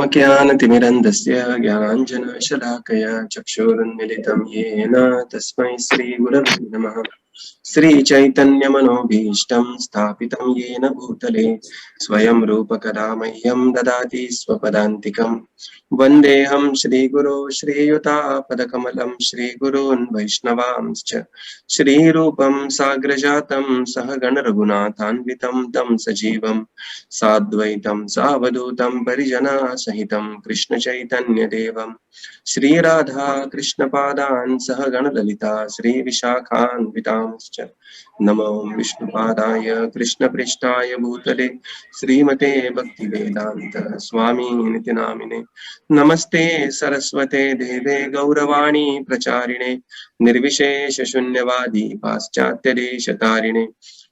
आज्ञानतिमिरन्धस्य ज्ञानाञ्जनशलाकया चक्षुरुन्मिलितं येन तस्मै श्रीगुरवे नमः। श्रीचैतन्यमनोभीष्टं स्थापितं येन भूतले स्वयं रूपकदा मह्यं ददाति स्वपदान्तिकं। वन्देऽहं श्रीगुरो श्रीयुतापदकमलं श्रीगुरून् वैष्णवांश्च श्रीरूपं साग्रजातं सहगणरघुनाथान्वितं तं सजीवं साद्वैतं सावधूतं परिजनसहितं कृष्णचैतन्यदेवं श्रीराधा कृष्णपादान् सहगणललिता श्रीविशाखान्वितांश्च नमो विष्णुपादाय कृष्णपृष्ठाय भूतले श्रीमते भक्तिवेदान्त स्वामिनिति नामिने। नमस्ते सरस्वते देवे गौरवाणी प्रचारिणे निर्विशेष शून्यवादी पाश्चात्यदेशतारिणे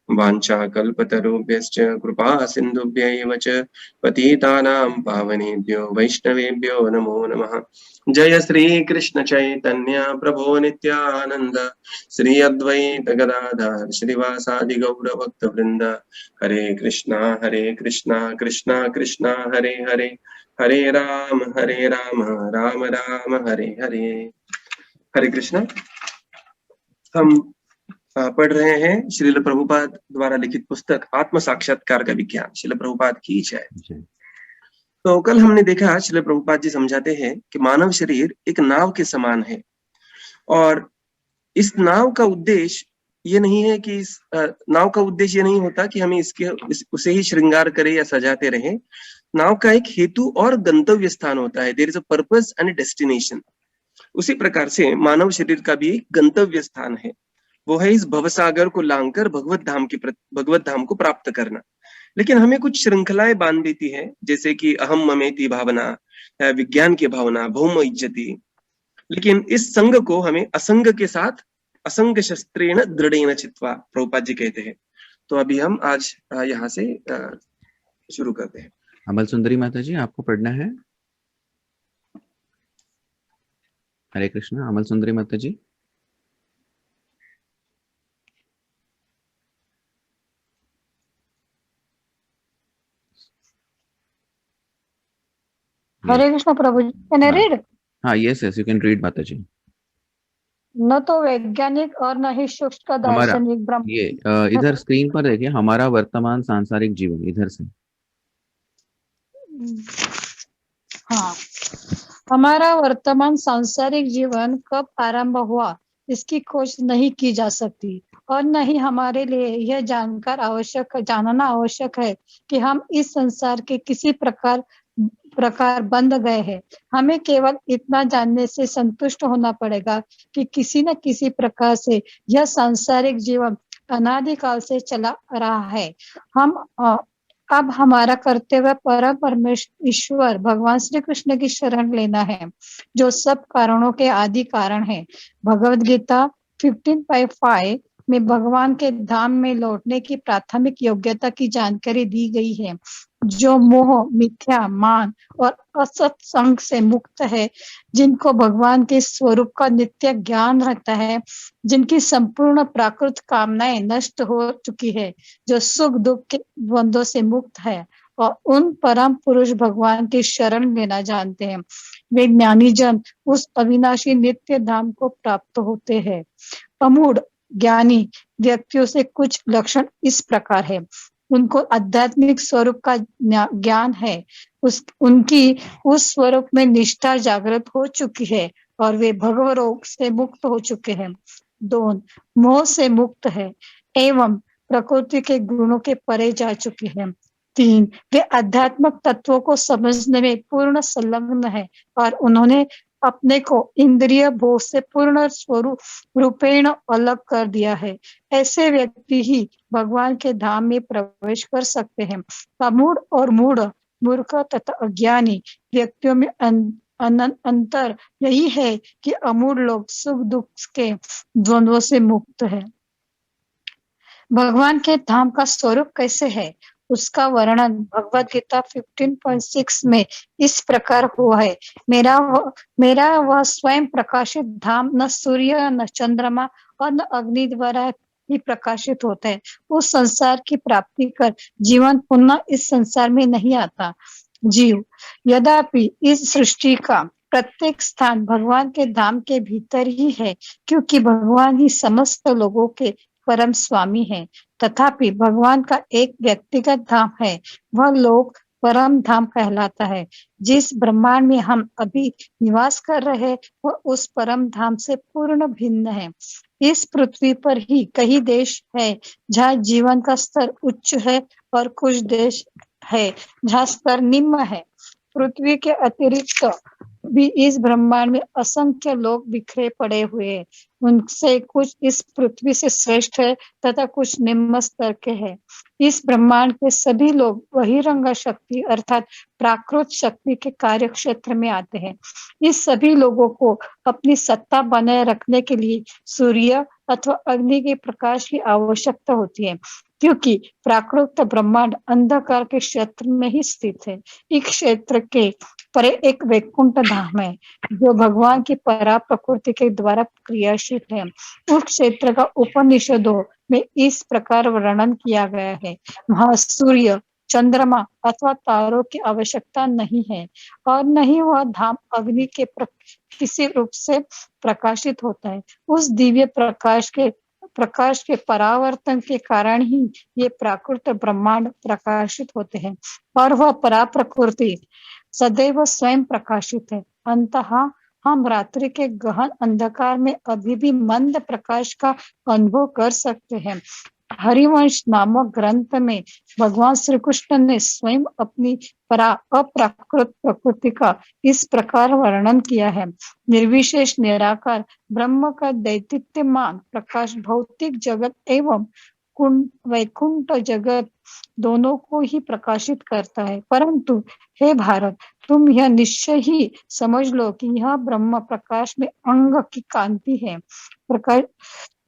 वाञ्छाकल्पतरुभ्यश्च कृपा सिन्धुभ्यैव च पतितानां पावनेभ्यो वैष्णवेभ्यो नमो नमः। जय श्री कृष्ण चैतन्य प्रभो नित्यानंद श्री अद्वैत गदाधर श्रीवासादि गौर भक्त वृंद। हरे कृष्णा कृष्णा कृष्णा हरे हरे, हरे राम राम राम हरे हरे। हरे कृष्णा। हम पढ़ रहे हैं श्रील प्रभुपाद द्वारा लिखित पुस्तक आत्म साक्षात्कार का विज्ञान। श्रील प्रभुपाद की जय। तो कल हमने देखा श्रील प्रभुपाद जी समझाते हैं कि मानव शरीर एक नाव के समान है और इस नाव का उद्देश्य ये नहीं है कि इस नाव का उद्देश्य ये नहीं होता कि हमें उसे ही श्रृंगार करें या सजाते रहें। नाव का एक हेतु और गंतव्य स्थान होता है। There is a purpose and destination. उसी प्रकार से मानव शरीर का भी एक गंतव्य स्थान है, वो है इस भवसागर को लांघकर भगवत धाम को प्राप्त करना। लेकिन हमें कुछ श्रृंखलाएं बांध देती है, जैसे कि अहम ममेति भावना, विज्ञान की भावना, भौम इज्जति। लेकिन इस संग को हमें असंग के साथ असंग शस्त्रेण दृढ़ेन चित्वा प्रभुपाद जी कहते हैं। तो अभी हम आज यहाँ से शुरू करते हैं। अमल सुंदरी माता जी, आपको पढ़ना है। हरे Krishna. Amal Sundari Mata ji. Hare Krishna Prabhu ji. Can I read? हाँ, yes you can read Mata ji. न तो वैज्ञानिक और न ही शुष्क दार्शनिक ब्रह्म। ये इधर स्क्रीन पर देखिए, हमारा वर्तमान सांसारिक जीवन, इधर से। हाँ, हमारा वर्तमान सांसारिक जीवन कब आरंभ हुआ इसकी खोज नहीं की जा सकती और न ही हमारे लिए यह जानना आवश्यक है कि हम इस संसार के किसी प्रकार बंध गए हैं। हमें केवल इतना जानने से संतुष्ट होना पड़ेगा कि किसी न किसी प्रकार से यह सांसारिक जीवन अनादिकाल से चला रहा है। अब हमारा कर्तव्य परम परमेश्वर ईश्वर भगवान श्री कृष्ण की शरण लेना है, जो सब कारणों के आदि कारण है। भगवद गीता 15:5 में भगवान के धाम में लौटने की प्राथमिक योग्यता की जानकारी दी गई है। जो मोह, मिथ्या, मान और असत्संग से मुक्त है, जिनको भगवान के स्वरूप का नित्य ज्ञान रहता है, जिनकी संपूर्ण प्राकृत कामनाएं नष्ट हो चुकी है, जो सुख दुख के द्वंद्वों से मुक्त है और उन परम पुरुष भगवान की शरण लेना जानते हैं, वे ज्ञानी जन उस अविनाशी नित्य धाम को प्राप्त होते हैं। अमूढ़ ज्ञानी व्यक्तियों से कुछ लक्षण इस प्रकार है। उनको आध्यात्मिक स्वरूप का ज्ञान है, उनकी उस स्वरूप में निष्ठा जागृत हो चुकी है और वे भव रोग से मुक्त हो चुके हैं। 2, मोह से मुक्त है एवं प्रकृति के गुणों के परे जा चुके हैं। 3, वे आध्यात्मिक तत्वों को समझने में पूर्ण संलग्न है और उन्होंने अपने को इंद्रिय भोग से पूर्ण स्वरूप रूपेण अलग कर दिया है। ऐसे व्यक्ति ही भगवान के धाम में प्रवेश कर सकते हैं। अमूढ़ और मूढ़, मूर्ख तथा अज्ञानी व्यक्तियों में अंतर यही है कि अमूढ़ लोग सुख दुख के द्वंद्वों से मुक्त है। भगवान के धाम का स्वरूप कैसे है, उसका वर्णन भगवद गीता 15.6 में इस प्रकार हुआ है। मेरा वह स्वयं प्रकाशित धाम न सूर्य, न चंद्रमा और न अग्नि द्वारा ही प्रकाशित होता है। उस संसार की प्राप्ति कर जीवन पुनः इस संसार में नहीं आता। जीव। यद्यपि इस सृष्टि का प्रत्येक स्थान भगवान के धाम के भीतर ही है, क्योंकि भगवान ही समस्त लोगों के परम स्वामी है। तथापि भगवान का एक व्यक्तिगत धाम है, वह लोक परम धाम कहलाता है। जिस ब्रह्मांड में हम अभी निवास कर रहे हैं, वह उस परम धाम से पूर्ण भिन्न है। इस पृथ्वी पर ही कई देश है जहाँ जीवन का स्तर उच्च है और कुछ देश है जहाँ स्तर निम्न है। पृथ्वी के अतिरिक्त भी इस ब्रह्मांड में असंख्य लोग बिखरे पड़े हुए हैं। उनसे कुछ इस पृथ्वी से श्रेष्ठ है तथा कुछ निम्न स्तर के हैं। इस ब्रह्मांड के सभी लोग बहिरंग शक्ति अर्थात प्राकृत शक्ति के कार्य क्षेत्र में आते हैं। इस सभी लोगों को अपनी सत्ता बनाए रखने के लिए सूर्य अथवा अग्नि के प्रकाश की आवश्यकता होती है, क्योंकि प्राकृत ब्रह्मांड अंधकार के क्षेत्र में ही स्थित है। इस क्षेत्र के परे एक वैकुंठ धाम है जो भगवान की परा प्रकृति के द्वारा क्रियाशील है। उस क्षेत्र का उपनिषदों में इस प्रकार वर्णन किया गया है। वहाँ सूर्य, चंद्रमा अथवा तारों की आवश्यकता नहीं है और न ही वह धाम अग्नि के किसी रूप से प्रकाशित होता है। उस दिव्य प्रकाश के परावर्तन के कारण ही ये प्राकृत ब्रह्मांड प्रकाशित होते हैं और वह परा प्रकृति सदैव स्वयं प्रकाशित है। अंततः हम रात्रि के गहन अंधकार में अभी भी मंद प्रकाश का अनुभव कर सकते हैं। हरिवंश नामक ग्रंथ में भगवान श्री कृष्ण ने स्वयं अपनी अप्राकृत प्रकृति का इस प्रकार वर्णन किया है। निर्विशेष निराकार ब्रह्म का दैदिप्यमान प्रकाश भौतिक जगत एवं वैकुंठ जगत दोनों को ही प्रकाशित करता है। परंतु हे भारत, तुम यह निश्चय ही समझ लो कि यह ब्रह्म प्रकाश में अंग की कांति है। प्रकाश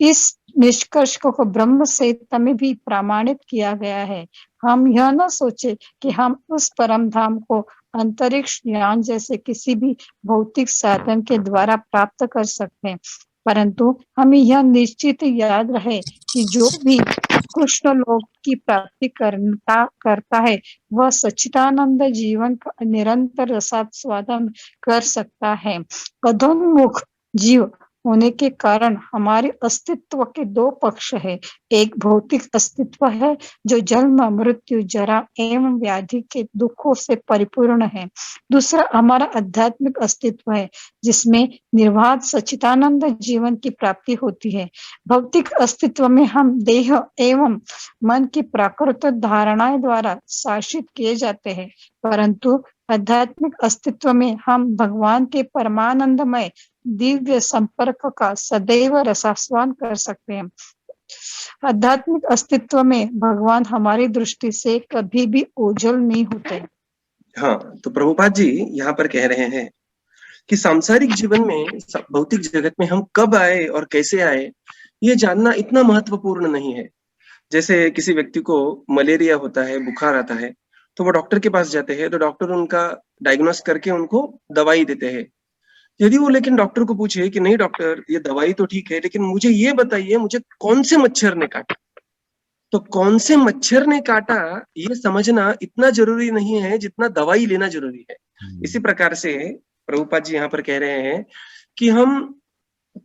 इस निष्कर्ष को ब्रह्म संहिता में भी प्रमाणित किया गया है। हम यह न सोचे कि हम उस परम धाम को अंतरिक्ष यान जैसे किसी भी भौतिक साधन के द्वारा प्राप्त कर सकते हैं, परंतु हमें यह निश्चित याद रहे कि जो भी कृष्ण लोक की प्राप्ति करता है, वह सच्चिदानंद जीवन का निरंतर रसास्वादन कर सकता है। अधोन्मुख जीव होने के कारण हमारे अस्तित्व के दो पक्ष है। एक भौतिक अस्तित्व है जो जन्म, मृत्यु, जरा एवं व्याधि के दुखों से परिपूर्ण है। दूसरा हमारा आध्यात्मिक अस्तित्व है जिसमें निर्वाध सच्चिदानंद जीवन की प्राप्ति होती है। भौतिक अस्तित्व में हम देह एवं मन की प्राकृत धारणाएं द्वारा शासित किए जाते हैं, परंतु आध्यात्मिक अस्तित्व में हम भगवान के परमानंदमय दिव्य संपर्क का सदैव रसास्वाद कर सकते हैं। आध्यात्मिक अस्तित्व में भगवान हमारी दृष्टि से कभी भी ओझल नहीं होते। हाँ, तो प्रभुपाद जी यहाँ पर कह रहे हैं कि सांसारिक जीवन में, भौतिक जगत में हम कब आए और कैसे आए, ये जानना इतना महत्वपूर्ण नहीं है। जैसे किसी व्यक्ति को मलेरिया होता है, बुखार आता है, तो वो डॉक्टर के पास जाते हैं, तो डॉक्टर उनका डायग्नोस करके उनको दवाई देते हैं। यदि वो लेकिन डॉक्टर को पूछे कि नहीं डॉक्टर, ये दवाई तो ठीक है, लेकिन मुझे ये बताइए मुझे कौन से मच्छर ने काटा, तो कौन से मच्छर ने काटा ये समझना इतना जरूरी नहीं है जितना दवाई लेना जरूरी है। इसी प्रकार से प्रभुपाद जी यहाँ पर कह रहे हैं कि हम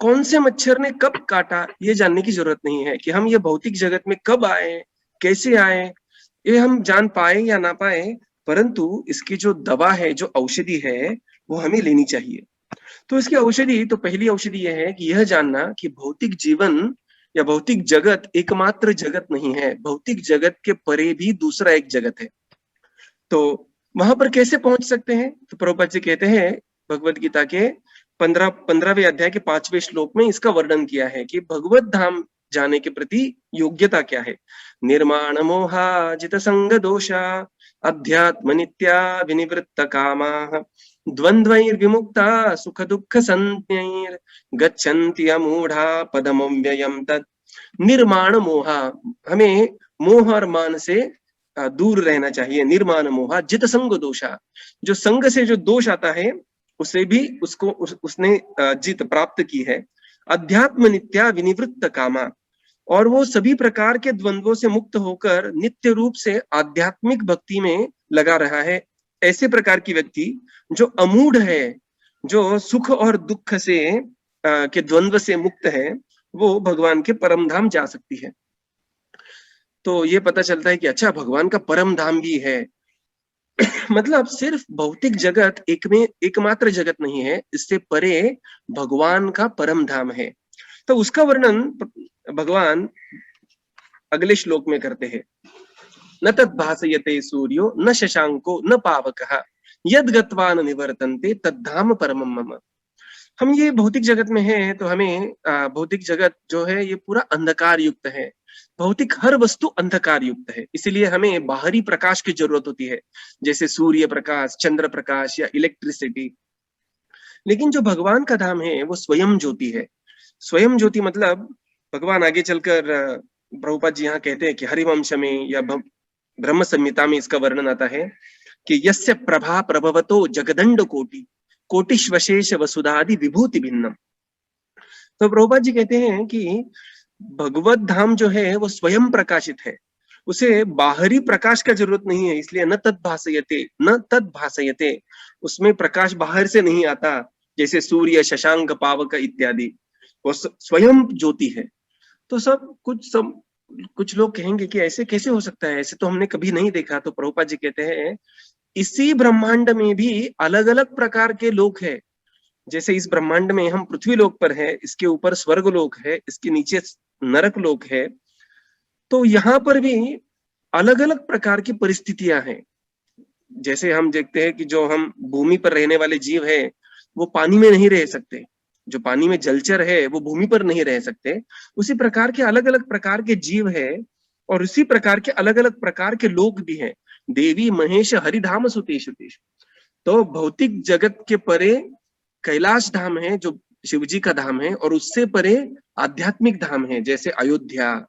कौन से मच्छर ने कब काटा ये जानने की जरूरत नहीं है, कि हम ये भौतिक जगत में कब आए, कैसे आए, ये हम जान पाए या ना पाए, परंतु इसकी जो दवा है, जो औषधि है, वो हमें लेनी चाहिए। तो इसकी औषधि, तो पहली औषधि यह है कि यह जानना कि भौतिक जीवन या भौतिक जगत एकमात्र जगत नहीं है, भौतिक जगत के परे भी दूसरा एक जगत है। तो वहां पर कैसे पहुंच सकते हैं? तो प्रभुपाद जी कहते हैं भगवद गीता के 15वें अध्याय के 5वें श्लोक में इसका वर्णन किया है कि भगवत धाम जाने के प्रति योग्यता क्या है। निर्माण मोहा जित संग दोषा अध्यात्म नित्या विनिवृत्त कामा द्वंद्वैर्विमुक्ता सुख दुख संज्ञैर् गच्छन्ति अमूढ़ा पदमव्ययम् तत्। निर्माण मोहा, हमें मोह और मान से दूर रहना चाहिए। निर्माण मोहा जित संग दोषा, जो संग से जो दोष आता है उसे भी उसने जीत प्राप्त की है। अध्यात्म नित्या विनिवृत्त कामा, और वो सभी प्रकार के द्वंद्वों से मुक्त होकर नित्य रूप से आध्यात्मिक भक्ति में लगा रहा है, ऐसे प्रकार की व्यक्ति जो अमूढ़ है, जो सुख और दुख से के द्वंद्व से मुक्त है, वो भगवान के परम धाम जा सकती है। तो ये पता चलता है कि अच्छा, भगवान का परम धाम भी है। मतलब सिर्फ भौतिक जगत एकमात्र जगत नहीं है, इससे परे भगवान का परम धाम है। तो उसका वर्णन भगवान अगले श्लोक में करते हैं। न तद्भासयते सूर्यो न शशांको न पावकः यद गत्वा न निवर्तन्ते तद्धाम परमं मम। हम ये भौतिक जगत में हैं, तो हमें भौतिक जगत जो है ये पूरा अंधकार युक्त है। भौतिक हर वस्तु अंधकार युक्त है, इसीलिए हमें बाहरी प्रकाश की जरूरत होती है, जैसे सूर्य प्रकाश, चंद्र प्रकाश या इलेक्ट्रिसिटी। लेकिन जो भगवान का धाम है वो स्वयं ज्योति है। स्वयं ज्योति मतलब भगवान आगे चलकर प्रभुपाद जी यहाँ कहते हैं कि हरिवंश में या ब्रह्म संहिता में इसका वर्णन आता है कि यस्य प्रभा प्रभवतो जगदंड कोटि कोटिश्वशेष वसुधादि विभूति भिन्नम। तो प्रभुपाद जी कहते हैं कि भगवत धाम जो है वो स्वयं प्रकाशित है, उसे बाहरी प्रकाश का जरूरत नहीं है, इसलिए न तद भासयते, उसमें प्रकाश बाहर से नहीं आता, जैसे सूर्य, शशांक, पावक इत्यादि, वो स्वयं ज्योति है। तो कुछ लोग कहेंगे कि ऐसे कैसे हो सकता है, ऐसे तो हमने कभी नहीं देखा। तो प्रभुपाद जी कहते हैं इसी ब्रह्मांड में भी अलग अलग प्रकार के लोक है। जैसे इस ब्रह्मांड में हम पृथ्वी लोक पर है, इसके ऊपर स्वर्ग लोक है, इसके नीचे नरक लोक है। तो यहाँ पर भी अलग अलग प्रकार की परिस्थितियां हैं। जैसे हम देखते हैं कि जो हम भूमि पर रहने वाले जीव है वो पानी में नहीं रह सकते, जो पानी में जलचर है वो भूमि पर नहीं रह सकते। उसी प्रकार के अलग अलग प्रकार के जीव है और उसी प्रकार के अलग अलग प्रकार के लोक भी हैं। देवी महेश हरिधाम सुतेश। तो भौतिक जगत के परे कैलाश धाम है जो शिव जी का धाम है, और उससे परे आध्यात्मिक धाम है जैसे अयोध्या,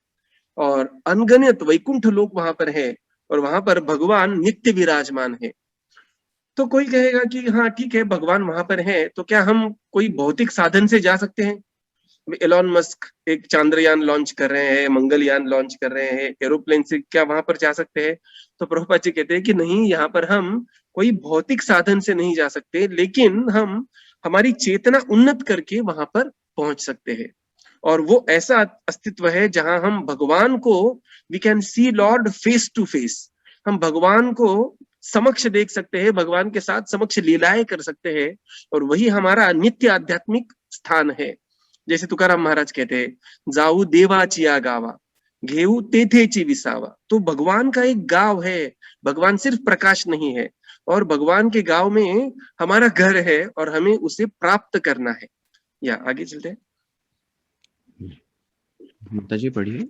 और अनगणित वैकुंठ लोक वहां पर है, और वहां पर भगवान नित्य विराजमान है। तो कोई कहेगा कि हाँ ठीक है, भगवान वहां पर है, तो क्या हम कोई भौतिक साधन से जा सकते हैं? एलोन मस्क एक चांद्रयान लॉन्च कर रहे हैं, मंगलयान लॉन्च कर रहे हैं, एरोप्लेन से क्या वहां पर जा सकते हैं? तो प्रभुपाद जी कहते हैं कि नहीं, यहाँ पर हम कोई भौतिक साधन से नहीं जा सकते, लेकिन हम हमारी चेतना उन्नत करके वहां पर पहुंच सकते हैं। और वो ऐसा अस्तित्व है जहां हम भगवान को, we can see lord face to face, हम भगवान को समक्ष देख सकते हैं, भगवान के साथ समक्ष लीलाएं कर सकते हैं, और वही हमारा नित्य आध्यात्मिक स्थान है। जैसे तुकाराम महाराज कहते हैं, जाऊ देवाचिया गावा घेऊ तेथेची विसावा। तो भगवान का एक गांव है, भगवान सिर्फ प्रकाश नहीं है, और भगवान के गांव में हमारा घर है और हमें उसे प्राप्त करना है। या आगे चलते हैं। माता जी पढ़िए।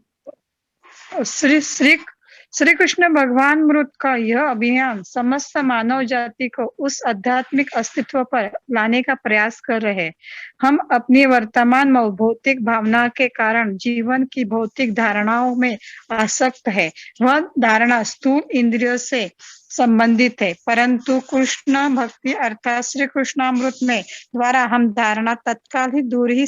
श्री कृष्ण भगवान मृत का यह अभियान समस्त मानव जाति को उस आध्यात्मिक अस्तित्व पर लाने का प्रयास कर रहे हैं। हम अपनी वर्तमान भौतिक भावना के कारण जीवन की भौतिक धारणाओं में आसक्त है। वह धारणा स्थूल इंद्रियों से संबंधित है, परंतु कृष्ण भक्ति अर्थात श्री कृष्णामृत में द्वारा हम धारणा तत्काल ही दूर ही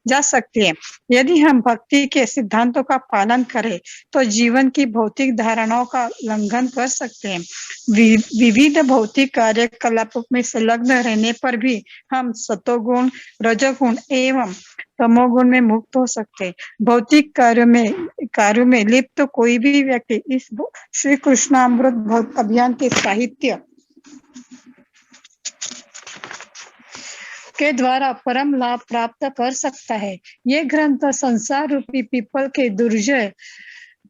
जा सकती है। यदि हम भक्ति के सिद्धांतों का पालन करें तो जीवन की भौतिक धारणाओं का उल्लंघन कर सकते हैं। विविध भौतिक कार्यकलापों में संलग्न रहने पर भी हम सतोगुण, रजोगुण एवं तमोगुण में मुक्त हो सकते हैं। भौतिक कार्यों में लिप्त कोई भी व्यक्ति इस श्री कृष्णामृत अभियान के साहित्य के द्वारा परम लाभ प्राप्त कर सकता है। ये ग्रंथ संसार रूपी पीपल के दुर्जय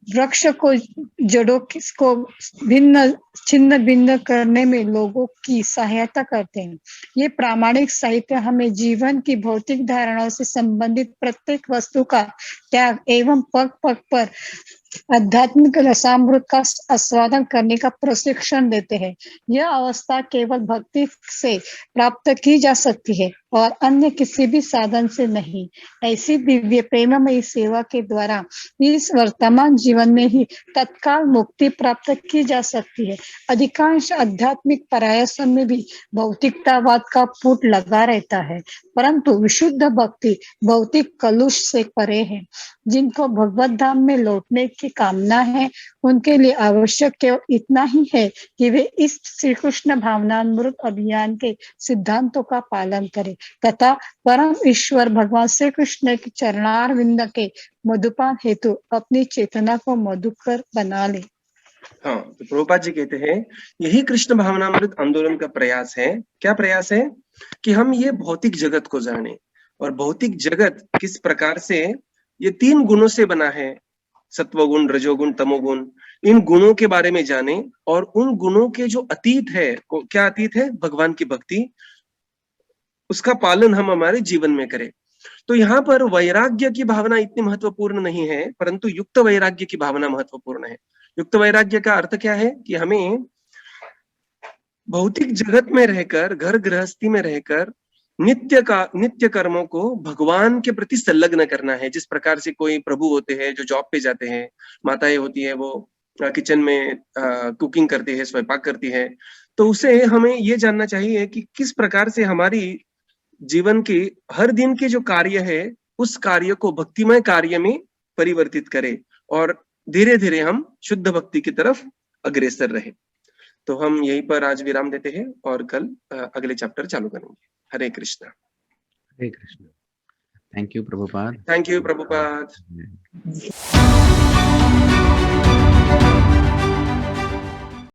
वृक्ष को जड़ों को छिन्न भिन्न करने में लोगों की सहायता करते हैं। ये प्रामाणिक साहित्य हमें जीवन की भौतिक धारणाओं से संबंधित प्रत्येक वस्तु का त्याग एवं पग पग पर आध्यात्मिक रसामृत का आस्वादन करने का प्रशिक्षण देते हैं। यह अवस्था केवल भक्ति से प्राप्त की जा सकती है। और अन्य किसी भी साधन से नहीं। ऐसी दिव्य प्रेममयी सेवा के द्वारा इस वर्तमान जीवन में ही तत्काल मुक्ति प्राप्त की जा सकती है। अधिकांश आध्यात्मिक प्रयासों में भी भौतिकतावाद का पुट लगा रहता है, परंतु विशुद्ध भक्ति भौतिक कलुष से परे है। जिनको भगवत धाम में लौटने की कामना है, उनके लिए आवश्यक केवल इतना ही है कि वे इस श्री कृष्ण भावनामृत अभियान के सिद्धांतों का पालन करें तथा परम ईश्वर भगवान श्री कृष्ण के चरणारविंद के मधुपान हेतु अपनी चेतना को मधुकर बना ले। हाँ, तो प्रभुपाद जी कहते हैं यही कृष्ण भावनामृत आंदोलन का प्रयास है। क्या प्रयास है? कि हम ये भौतिक जगत को जाने, और भौतिक जगत किस प्रकार से ये 3 गुणों से बना है, सत्वगुण, रजोगुण, तमोगुण, इन गुणों के बारे में जाने, और उन गुणों के जो अतीत है, क्या अतीत है? भगवान की भक्ति, उसका पालन हम हमारे जीवन में करें। तो यहाँ पर वैराग्य की भावना इतनी महत्वपूर्ण नहीं है, परंतु युक्त वैराग्य की भावना महत्वपूर्ण है। युक्त वैराग्य का अर्थ क्या है? कि हमें भौतिक जगत में रहकर, घर गृहस्थी में रहकर नित्य कर्मों को भगवान के प्रति संलग्न करना है। जिस प्रकार से कोई प्रभु होते हैं जो जॉब पे जाते हैं, माताएं होती है वो किचन में कुकिंग करती है, स्वयंपाक करती है, तो उसे हमें ये जानना चाहिए कि किस प्रकार से हमारी जीवन की हर दिन के जो कार्य है, उस कार्य को भक्तिमय कार्य में परिवर्तित करें, और धीरे धीरे हम शुद्ध भक्ति की तरफ अग्रसर रहे। तो हम यहीं पर आज विराम देते हैं और कल अगले चैप्टर चालू करेंगे। Hare Krishna. Hare Krishna. Thank you Prabhupada. Thank you Prabhupada.